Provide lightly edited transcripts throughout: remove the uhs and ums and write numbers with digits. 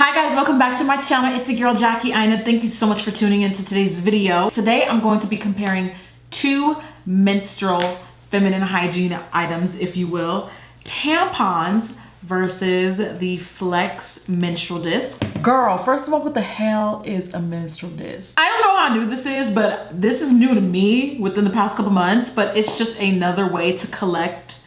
Hi guys, welcome back to my channel. It's your girl Jackie Aina. Thank you so much for tuning into today's video. Today I'm going to be comparing two menstrual feminine hygiene items, if you will. Tampons versus the FLEX Menstrual Disc. Girl, first of all, what the hell is a menstrual disc? I don't know how new this is, but this is new to me within the past couple months, but it's just another way to collect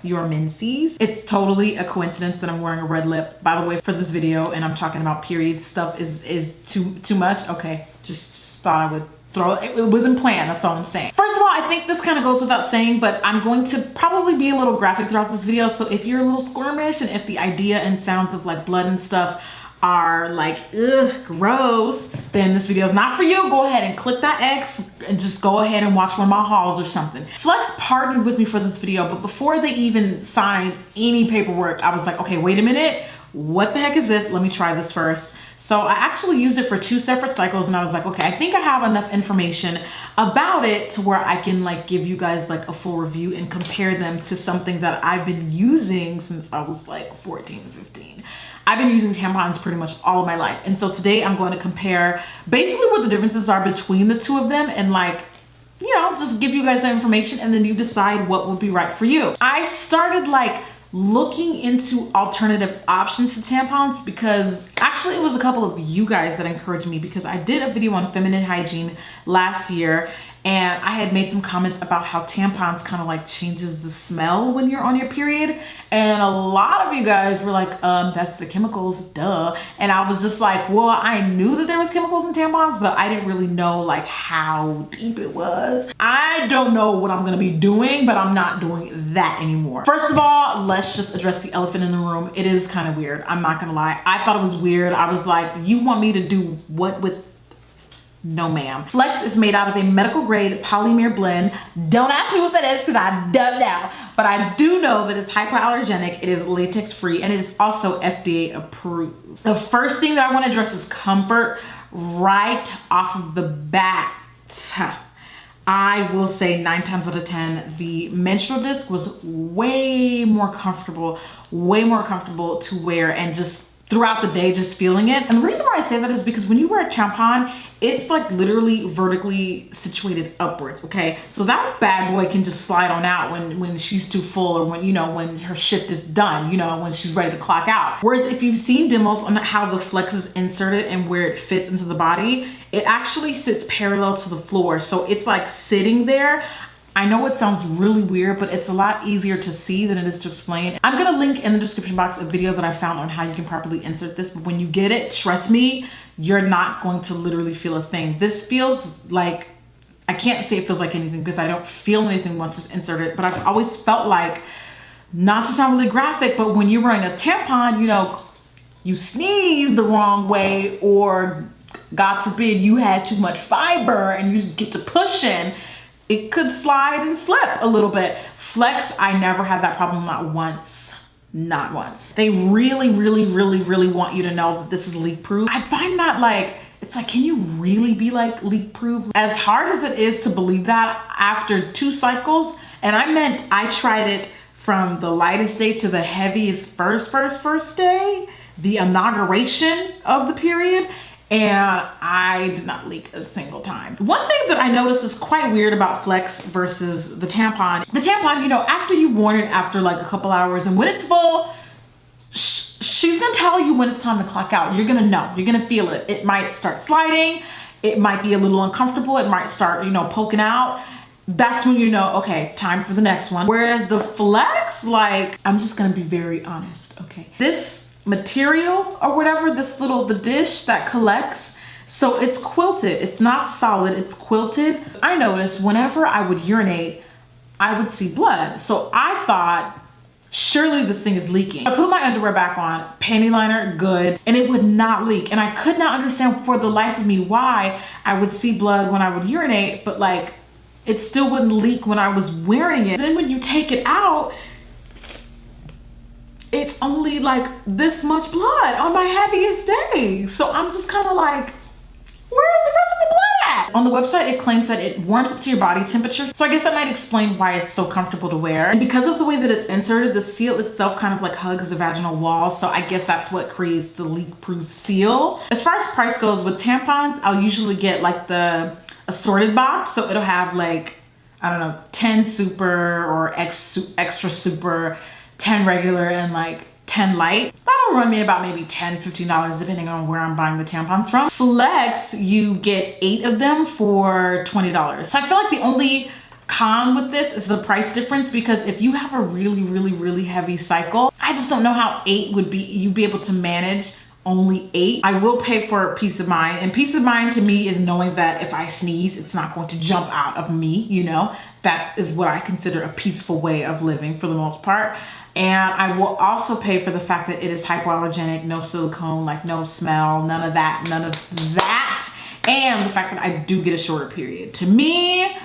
your menses. It's totally a coincidence that I'm wearing a red lip, by the way, for this video, and I'm talking about period stuff is too much. Okay, just thought I would throw it. It wasn't planned, that's all I'm saying. First of all, I think this kind of goes without saying, but I'm going to probably be a little graphic throughout this video, so if you're a little squirmish and if the idea and sounds of like blood and stuff are like, ugh, gross, then this video is not for you. Go ahead and click that X and just go ahead and watch one of my hauls or something. FLEX partnered with me for this video, but before they even signed any paperwork, I was like, okay, wait a minute. What the heck is this? Let me try this first. So I actually used it for 2 separate cycles and I was like, okay, I think I have enough information about it to where I can like give you guys like a full review and compare them to something that I've been using since I was like 14, 15. I've been using tampons pretty much all of my life. And so today I'm going to compare basically what the differences are between the two of them and like, you know, just give you guys that information and then you decide what would be right for you. I started like looking into alternative options to tampons because actually it was a couple of you guys that encouraged me because I did a video on feminine hygiene last year and I had made some comments about how tampons kind of like changes the smell when you're on your period, and a lot of you guys were like, that's the chemicals, duh. And I was just like, well, I knew that there was chemicals in tampons, but I didn't really know like how deep it was. I don't know what I'm gonna be doing, but I'm not doing that anymore. First of all, let's just address the elephant in the room. It is kind of weird, I'm not gonna lie. I thought it was weird. I was like, you want me to do what with? No ma'am. FLEX is made out of a medical grade polymer blend. Don't ask me what that is because I don't know, but I do know that it's hypoallergenic, it is latex free, and it is also FDA approved. The first thing that I want to address is comfort right off of the bat. I will say 9 times out of 10, the menstrual disc was way more comfortable to wear and just throughout the day, just feeling it. And the reason why I say that is because when you wear a tampon, it's like literally vertically situated upwards, okay? So that bad boy can just slide on out when she's too full or when, you know, when her shift is done, you know, when she's ready to clock out. Whereas if you've seen demos on how the FLEX is inserted and where it fits into the body, it actually sits parallel to the floor. So it's like sitting there. I know it sounds really weird, but it's a lot easier to see than it is to explain. I'm gonna link in the description box a video that I found on how you can properly insert this, but when you get it, trust me, you're not going to literally feel a thing. This feels like, I can't say it feels like anything because I don't feel anything once it's inserted, but I've always felt like, not to sound really graphic, but when you're wearing a tampon, you know, you sneeze the wrong way or God forbid you had too much fiber and you get to pushing, it could slide and slip a little bit. FLEX, I never had that problem, not once. Not once. They really want you to know that this is leak proof. I find that like, it's like, can you really be like leak proof? As hard as it is to believe that after 2 cycles, and I tried it from the lightest day to the heaviest first day, the inauguration of the period, and I did not leak a single time. One thing that I noticed is quite weird about FLEX versus the tampon. The tampon, you know, after you've worn it after like a couple hours and when it's full, she's gonna tell you when it's time to clock out. You're gonna know, you're gonna feel it. It might start sliding, it might be a little uncomfortable, it might start, you know, poking out. That's when you know, okay, time for the next one. Whereas the FLEX, like, I'm just gonna be very honest, okay? This material or whatever, the dish that collects, so it's quilted, it's not solid, it's quilted. I noticed whenever I would urinate, I would see blood. So I thought, surely this thing is leaking. I put my underwear back on, panty liner, good, and it would not leak. And I could not understand for the life of me why I would see blood when I would urinate, but like, it still wouldn't leak when I was wearing it. Then when you take it out, it's only like this much blood on my heaviest day. So I'm just kind of like, where's the rest of the blood at? on the website it claims that it warms up to your body temperature. So I guess that might explain why it's so comfortable to wear. And because of the way that it's inserted, the seal itself kind of like hugs the vaginal wall. So I guess that's what creates the leak-proof seal. As far as price goes with tampons, I'll usually get like the assorted box. So it'll have like, I don't know, 10 super or extra super, 10 regular, and like 10 light. That'll run me about maybe $10, $15 depending on where I'm buying the tampons from. Flex, you get 8 of them for $20. So I feel like the only con with this is the price difference, because if you have a really heavy cycle, I just don't know how 8 would be, you'd be able to manage only 8. I will pay for peace of mind, and peace of mind to me is knowing that if I sneeze, it's not going to jump out of me, you know? That is what I consider a peaceful way of living for the most part. And I will also pay for the fact that it is hypoallergenic, no silicone, like no smell, none of that, and the fact that I do get a shorter period. To me,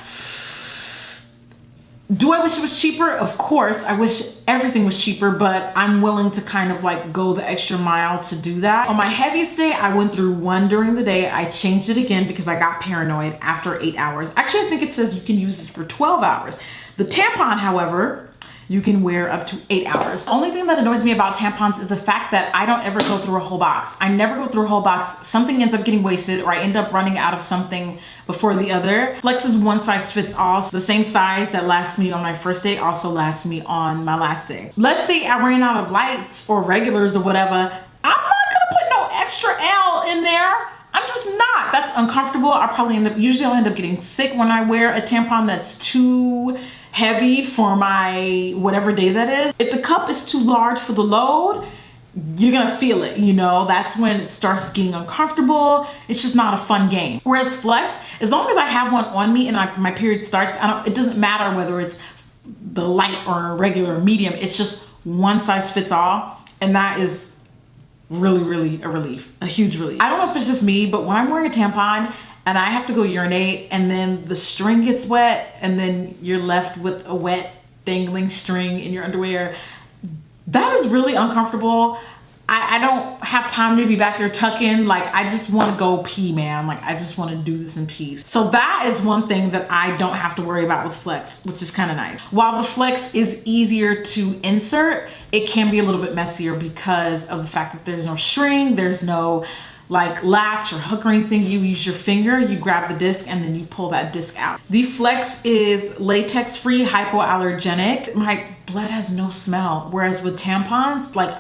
do I wish it was cheaper? Of course, I wish everything was cheaper, but I'm willing to kind of like go the extra mile to do that. On my heaviest day, I went through one during the day. I changed it again because I got paranoid after 8 hours. Actually, I think it says you can use this for 12 hours. The tampon, however, you can wear up to 8 hours. The only thing that annoys me about tampons is the fact that I don't ever go through a whole box. I never go through a whole box. Something ends up getting wasted, or I end up running out of something before the other. Flex is one size fits all. So the same size that lasts me on my first day also lasts me on my last day. Let's say I ran out of lights or regulars or whatever. I'm not gonna put no extra L in there. I'm just not. That's uncomfortable. Usually I'll end up getting sick when I wear a tampon that's too heavy for my whatever day that is. If the cup is too large for the load, you're gonna feel it, you know? That's when it starts getting uncomfortable. It's just not a fun game. Whereas Flex, as long as I have one on me and my period starts, it doesn't matter whether it's the light or regular or medium, it's just one size fits all. And that is really a relief, a huge relief. I don't know if it's just me, but when I'm wearing a tampon and I have to go urinate and then the string gets wet and then you're left with a wet dangling string in your underwear, that is really uncomfortable. I don't have time to be back there tucking. Like, I just want to go pee, man. Like, I just want to do this in peace. So that is one thing that I don't have to worry about with Flex, which is kind of nice. While the Flex is easier to insert, it can be a little bit messier because of the fact that there's no string, there's no like latch or hook or anything. You use your finger, you grab the disc, and then you pull that disc out. The Flex is latex free, hypoallergenic. My blood has no smell, whereas with tampons, like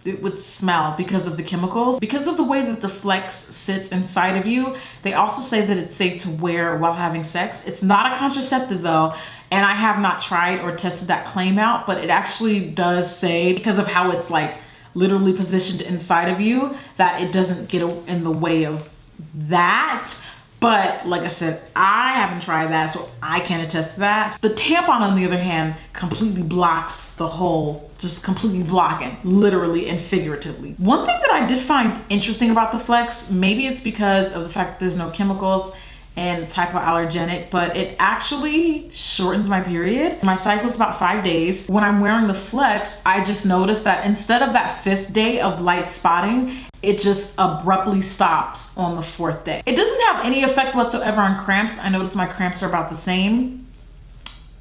it would smell because of the chemicals. Because of the way that the Flex sits inside of you, they also say that it's safe to wear while having sex. It's not a contraceptive though, and I have not tried or tested that claim out, but it actually does say, because of how it's like literally positioned inside of you, that it doesn't get in the way of that. But like I said, I haven't tried that, so I can't attest to that. The tampon, on the other hand, completely blocks the hole, just completely blocking, literally and figuratively. One thing that I did find interesting about the Flex, maybe it's because of the fact that there's no chemicals and it's hypoallergenic, but it actually shortens my period. My cycle is about 5 days. When I'm wearing the Flex, I just noticed that instead of that 5th day of light spotting, it just abruptly stops on the 4th day. It doesn't have any effect whatsoever on cramps. I noticed my cramps are about the same.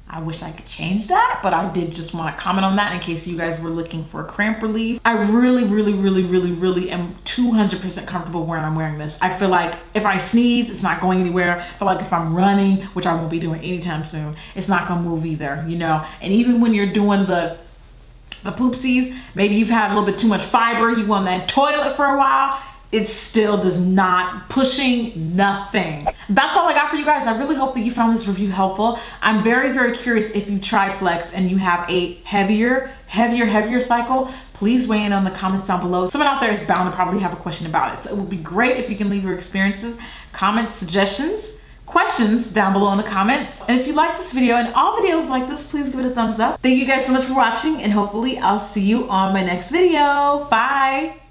I wish I could change that, but I did just want to comment on that in case you guys were looking for cramp relief. I really am 200% comfortable when I'm wearing this. I feel like if I sneeze, it's not going anywhere. I feel like if I'm running, which I won't be doing anytime soon, it's not gonna move either, you know? And even when you're doing the poopsies, maybe you've had a little bit too much fiber, you on that toilet for a while, it still does not, pushing nothing. That's all I got for you guys. I really hope that you found this review helpful. I'm very curious if you tried Flex and you have a heavier cycle. Please weigh in on the comments down below. Someone out there is bound to probably have a question about it. So it would be great if you can leave your experiences, comments, suggestions, questions down below in the comments. And if you like this video and all videos like this, please give it a thumbs up. Thank you guys so much for watching, and hopefully I'll see you on my next video. Bye.